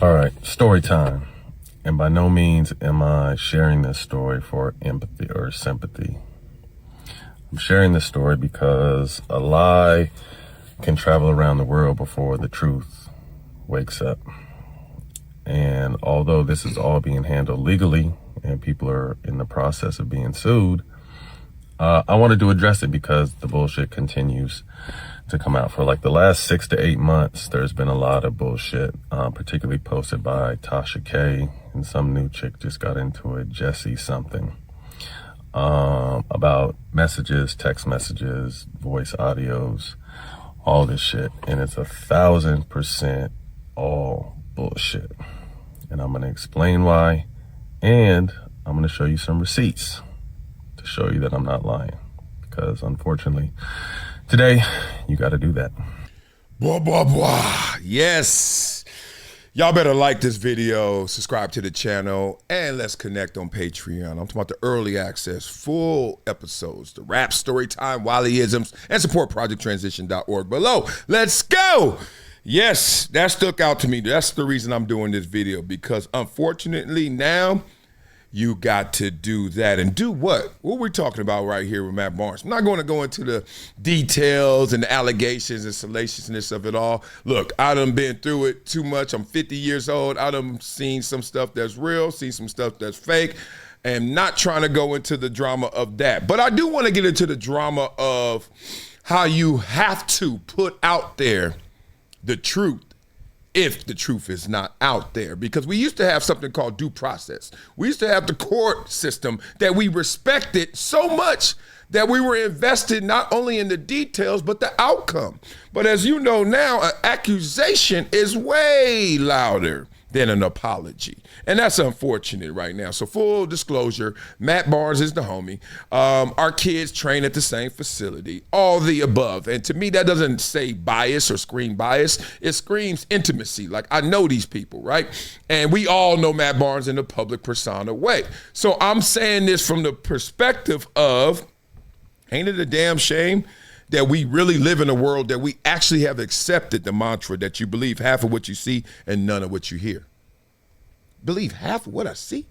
All right, story time. And by no means am I sharing this story for empathy or sympathy. I'm sharing this story because a lie can travel around the world before the truth wakes up. And although this is all being handled legally and people are in the process of being sued, I wanted to address it because the bullshit continues to come out. For like the last 6 to 8 months, there's been a lot of bullshit, particularly posted by Tasha K, and some new chick just got into it, Jessie something, about messages, text messages, voice audios, all this shit. And it's 1,000% all bullshit. And I'm gonna explain why, and I'm gonna show you some receipts to show you that I'm not lying, because unfortunately, today, you got to do that. Blah, blah, blah. Yes. Y'all better like this video, subscribe to the channel, and let's connect on Patreon. I'm talking about the early access, full episodes, the rap, story time, Wileyisms, and support projecttransition.org below. Let's go. Yes, that stuck out to me. That's the reason I'm doing this video, because unfortunately now, you got to do that. And do what? What we're talking about right here with Matt Barnes. I'm not going to go into the details and the allegations and salaciousness of it all. Look, I done been through it too much. I'm 50 years old. I done seen some stuff that's real, seen some stuff that's fake, and not trying to go into the drama of that. But I do want to get into the drama of how you have to put out there the truth if the truth is not out there. Because we used to have something called due process. We used to have the court system that we respected so much that we were invested not only in the details, but the outcome. But as you know now, an accusation is way louder than an apology. And that's unfortunate right now. So full disclosure, Matt Barnes is the homie. Our kids train at the same facility, all the above. And to me, that doesn't say bias or scream bias. It screams intimacy. Like, I know these people, right? And we all know Matt Barnes in a public persona way. So I'm saying this from the perspective of, ain't it a damn shame that we really live in a world that we actually have accepted the mantra that you believe half of what you see and none of what you hear. Believe half of what I see?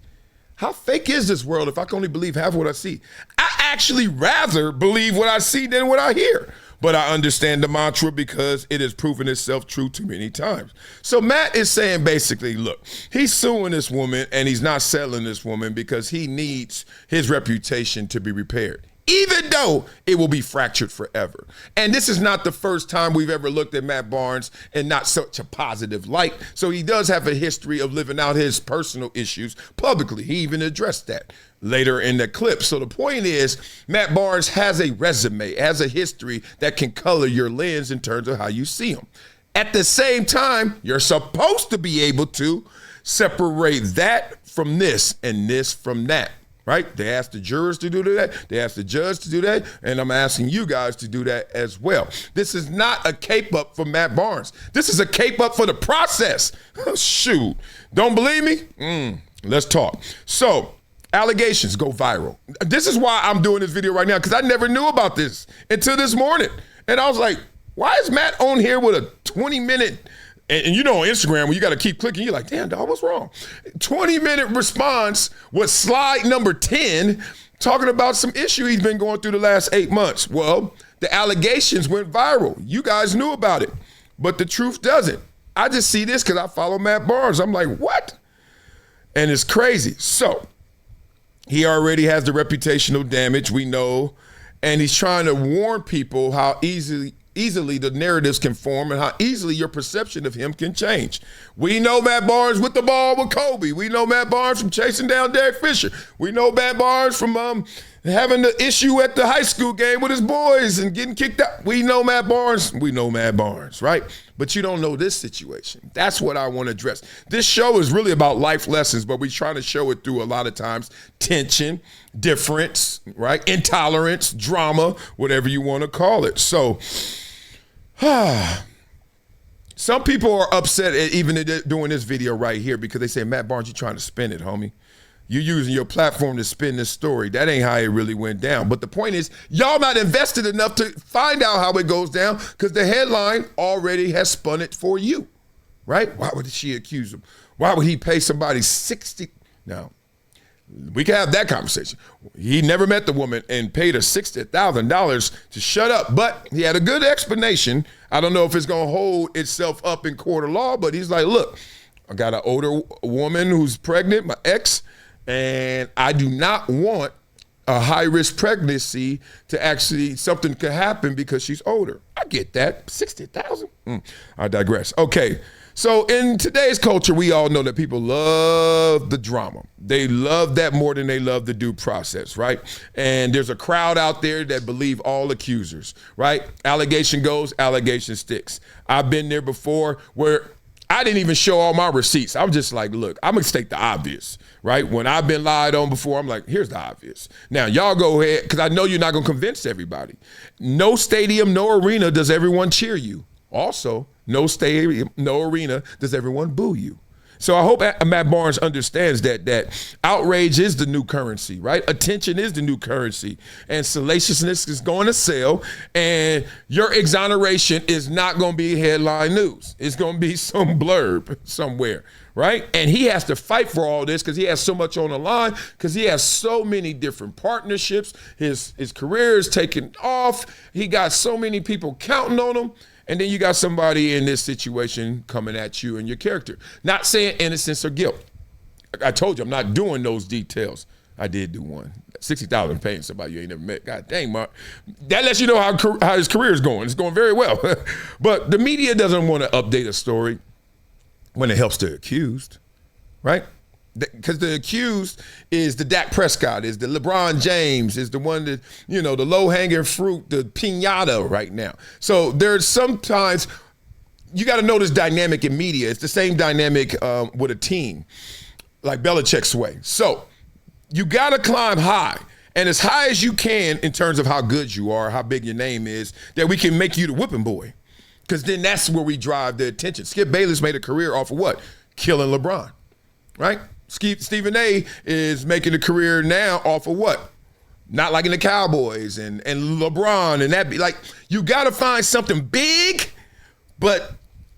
How fake is this world if I can only believe half of what I see? I actually rather believe what I see than what I hear. But I understand the mantra because it has proven itself true too many times. So Matt is saying basically, look, he's suing this woman and he's not settling this woman because he needs his reputation to be repaired, even though it will be fractured forever. And this is not the first time we've ever looked at Matt Barnes in not such a positive light. So he does have a history of living out his personal issues publicly. He even addressed that later in the clip. So the point is, Matt Barnes has a resume, has a history that can color your lens in terms of how you see him. At the same time, you're supposed to be able to separate that from this and this from that. Right? They asked the jurors to do that. They asked the judge to do that. And I'm asking you guys to do that as well. This is not a cape up for Matt Barnes. This is a cape up for the process. Shoot. Don't believe me? Let's talk. So, allegations go viral. This is why I'm doing this video right now, because I never knew about this until this morning. And I was like, why is Matt on here with a 20-minute, and you know on Instagram, when you got to keep clicking, you're like, damn, dog, what's wrong? 20-minute response with slide number 10, talking about some issue he's been going through the last 8 months. Well, the allegations went viral. You guys knew about it, but the truth doesn't. I just see this because I follow Matt Barnes. I'm like, what? And it's crazy. So he already has the reputational damage, we know, and he's trying to warn people how easily the narratives can form and how easily your perception of him can change. We know Matt Barnes with the ball with Kobe. We know Matt Barnes from chasing down Derek Fisher. We know Matt Barnes from having the issue at the high school game with his boys and getting kicked out. We know Matt Barnes. We know Matt Barnes, right? But you don't know this situation. That's what I want to address. This show is really about life lessons, but we're trying to show it through a lot of times tension, difference, right? Intolerance, drama, whatever you want to call it. So, some people are upset at even doing this video right here because they say, Matt Barnes, you're trying to spin it, homie. You're using your platform to spin this story. That ain't how it really went down. But the point is, y'all not invested enough to find out how it goes down because the headline already has spun it for you. right? Why would she accuse him? Why would he pay somebody 60? Now, we can have that conversation. He never met the woman and paid her $60,000 to shut up, but he had a good explanation. I don't know if it's going to hold itself up in court of law, but he's like, look, I got an older woman who's pregnant, my ex, and I do not want a high-risk pregnancy to actually, something could happen because she's older. I get that, 60,000. I digress. Okay. So in today's culture, we all know that people love the drama. They love that more than they love the due process, right? And there's a crowd out there that believe all accusers, right? Allegation goes, allegation sticks. I've been there before where I didn't even show all my receipts. I was just like, look, I'm gonna state the obvious, right? When I've been lied on before, I'm like, here's the obvious. Now y'all go ahead, because I know you're not gonna convince everybody. No stadium, no arena does everyone cheer you. Also, no stadium, no arena does everyone boo you. So I hope Matt Barnes understands that outrage is the new currency, right? Attention is the new currency, and salaciousness is going to sell, and your exoneration is not going to be headline news. It's going to be some blurb somewhere, right? And he has to fight for all this because he has so much on the line, because he has so many different partnerships. His career is taking off. He got so many people counting on him. And then you got somebody in this situation coming at you and your character. Not saying innocence or guilt. I told you I'm not doing those details. I did do one. 60,000 paying somebody you ain't never met. God dang, Mark. That lets you know how his career is going. It's going very well. But the media doesn't want to update a story when it helps the accused, right? Because the accused is the Dak Prescott, is the LeBron James, is the one that, you know, the low-hanging fruit, the piñata right now. So there's sometimes, you got to know this dynamic in media. It's the same dynamic with a team, like Belichick's way. So you got to climb high, and as high as you can in terms of how good you are, how big your name is, that we can make you the whipping boy. Because then that's where we drive the attention. Skip Bayless made a career off of what? Killing LeBron, right? Stephen A is making a career now off of what? Not liking the Cowboys and LeBron and that. Like, you got to find something big, but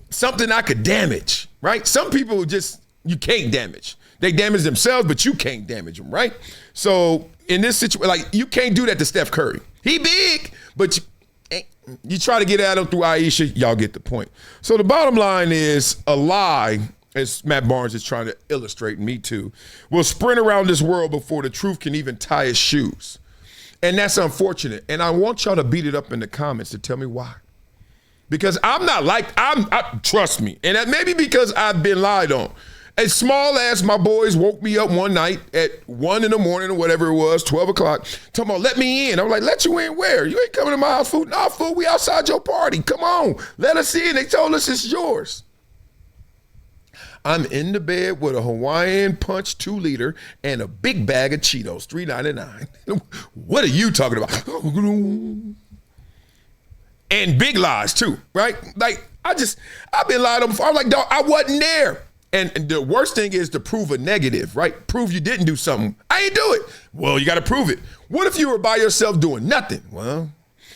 something I could damage, right? Some people just, you can't damage. They damage themselves, but you can't damage them, right? So in this situation, like, you can't do that to Steph Curry. He big, but you try to get at him through Aisha, y'all get the point. So the bottom line is, a lie, as Matt Barnes is trying to illustrate, me too, will sprint around this world before the truth can even tie its shoes. And that's unfortunate. And I want y'all to beat it up in the comments to tell me why. Because I'm not like, trust me. And that may be because I've been lied on. As small as my boys woke me up one night at 1 in the morning or whatever it was, 12 o'clock, talking about, let me in. I'm like, let you in where? You ain't coming to my house, food. No, food, we outside your party. Come on, let us in. They told us it's yours. I'm in the bed with a Hawaiian Punch 2-liter and a big bag of Cheetos, $3.99. What are you talking about? And big lies too, right? Like, I've been lied on before. I'm like, dog, I wasn't there. And the worst thing is to prove a negative, right? Prove you didn't do something. I ain't do it. Well, you got to prove it. What if you were by yourself doing nothing? Well,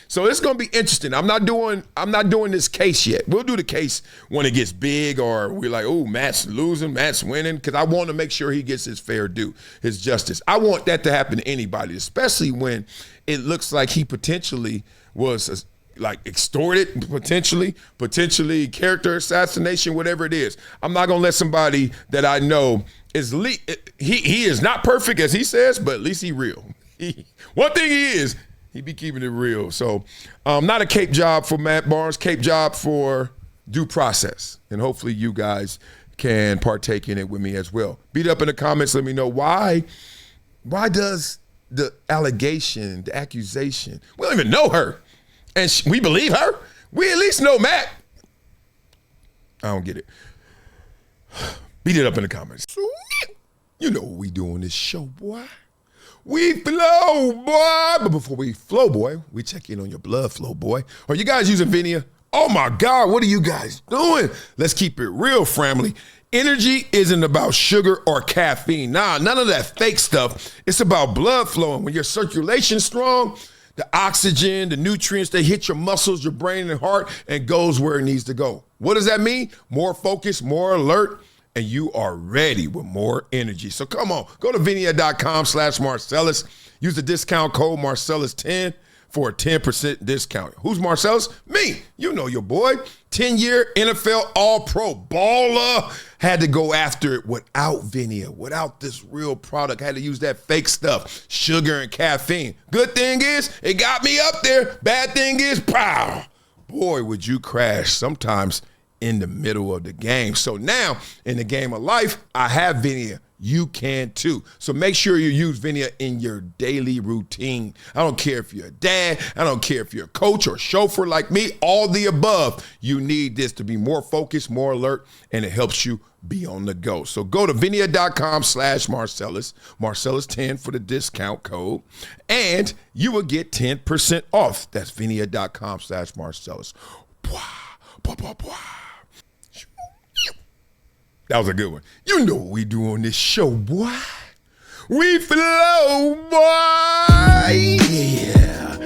so it's going to be interesting. I'm not doing this case yet. We'll do the case when it gets big, or we're like, oh, Matt's losing, Matt's winning, because I want to make sure he gets his fair due, his justice. I want that to happen to anybody, especially when it looks like he potentially was like extorted, potentially character assassination, whatever it is. I'm not going to let somebody that I know is he is not perfect, as he says, but at least he real. One thing he is, he be keeping it real. So not a cape job for Matt Barnes, cape job for due process. And hopefully you guys can partake in it with me as well. Beat up in the comments. Let me know why does the allegation, the accusation, we don't even know her, and we believe her? We at least know Matt. I don't get it. Beat it up in the comments. You know what we do on this show, boy. We flow, boy. But before we flow, boy, we check in on your blood flow, boy. Are you guys using VINIA? Oh my God, what are you guys doing? Let's keep it real, family. Energy isn't about sugar or caffeine. Nah, none of that fake stuff. It's about blood flowing. When your circulation's strong, the oxygen, the nutrients, they hit your muscles, your brain and heart, and goes where it needs to go. What does that mean? More focused, more alert, and you are ready with more energy. So come on, go to VINIA.com/Marcellus. Use the discount code Marcellus10 for a 10% discount. Who's Marcellus? Me. You know your boy. 10-year NFL All-Pro baller. Had to go after it without VINIA, without this real product. Had to use that fake stuff, sugar and caffeine. Good thing is, it got me up there. Bad thing is, pow. Boy, would you crash sometimes in the middle of the game. So now, in the game of life, I have VINIA. You can too. So make sure you use VINIA in your daily routine. I don't care if you're a dad. I don't care if you're a coach or chauffeur like me. All the above. You need this to be more focused, more alert, and it helps you be on the go. So go to VINIA.com/Marcellus, Marcellus10 for the discount code, and you will get 10% off. That's VINIA.com/Marcellus. That was a good one. You know what we do on this show, boy. We flow, boy. Yeah.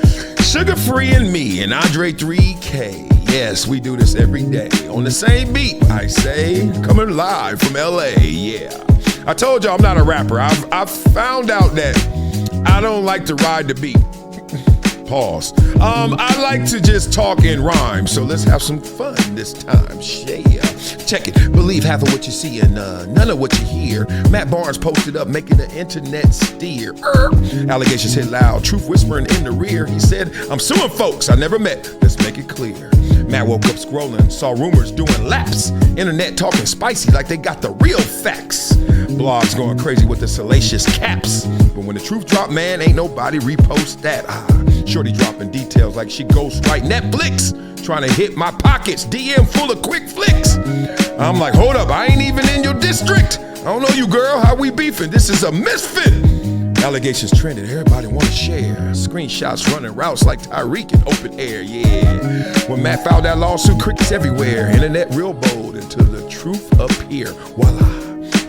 Sugar Free and Me and Andre 3K. Yes, we do this every day on the same beat. I say, coming live from LA. Yeah. I told y'all I'm not a rapper. I've found out that I don't like to ride the beat. Pause. I like to just talk in rhyme, so let's have some fun this time. Yeah. Check it. Believe half of what you see and none of what you hear. Matt Barnes posted up, making the internet steer. Allegations hit loud, truth whispering in the rear. He said, I'm suing folks I never met. Let's make it clear. Matt woke up scrolling, saw rumors doing laps. Internet talking spicy like they got the real facts. Blogs going crazy with the salacious caps. But when the truth drop, man, ain't nobody repost that. Shorty dropping details like she ghost right Netflix. Trying to hit my pockets, DM full of quick flicks. I'm like, hold up, I ain't even in your district. I don't know you, girl, how we beefing? This is a misfit. Allegations trending, everybody wanna share. Screenshots running routes like Tyreek in open air, yeah. When Matt filed that lawsuit, crickets everywhere. Internet real bold until the truth appear. Voila,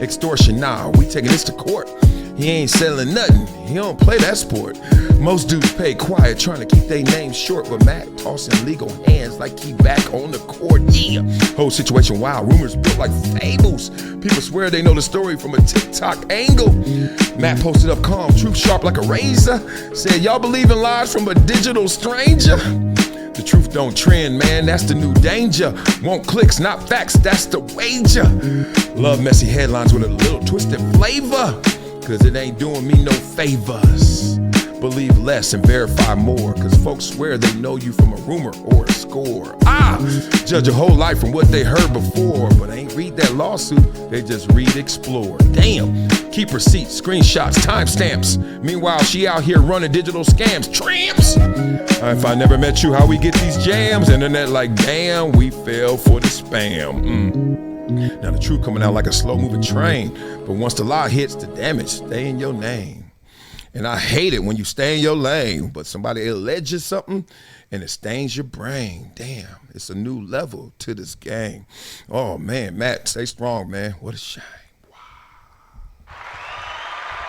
extortion, nah, we taking this to court. He ain't selling nothing, he don't play that sport. Most dudes pay quiet, trying to keep their names short, but Matt tossing legal hands like he back on the court, yeah. Whole situation wild, rumors built like fables. People swear they know the story from a TikTok angle. Matt posted up calm, truth sharp like a razor. Said, y'all believe in lies from a digital stranger? The truth don't trend, man, that's the new danger. Want clicks, not facts, that's the wager. Love messy headlines with a little twisted flavor, cause it ain't doing me no favors. Believe less and verify more, cause folks swear they know you from a rumor or a score. Judge a whole life from what they heard before, but ain't read that lawsuit, they just read explore. Damn, keep receipts, screenshots, timestamps. Meanwhile, she out here running digital scams, tramps. If I never met you, how we get these jams? Internet like, damn, we fell for the spam. Now the truth coming out like a slow moving train, but once the lie hits, the damage stay in your name. And I hate it when you stay in your lane, but somebody alleges something and it stains your brain. Damn, it's a new level to this game. Oh man, Matt, stay strong, man. What a shame. Wow.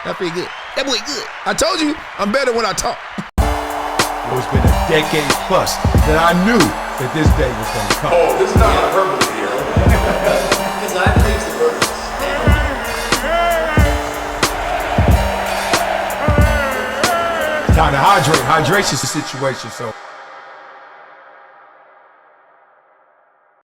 That pretty good. That boy good. I told you, I'm better when I talk. It's been a decade plus that I knew that this day was going to come. Oh, this is not hyperbole here. Because I believe the verse. Time to hydrate. Hydration's the situation, so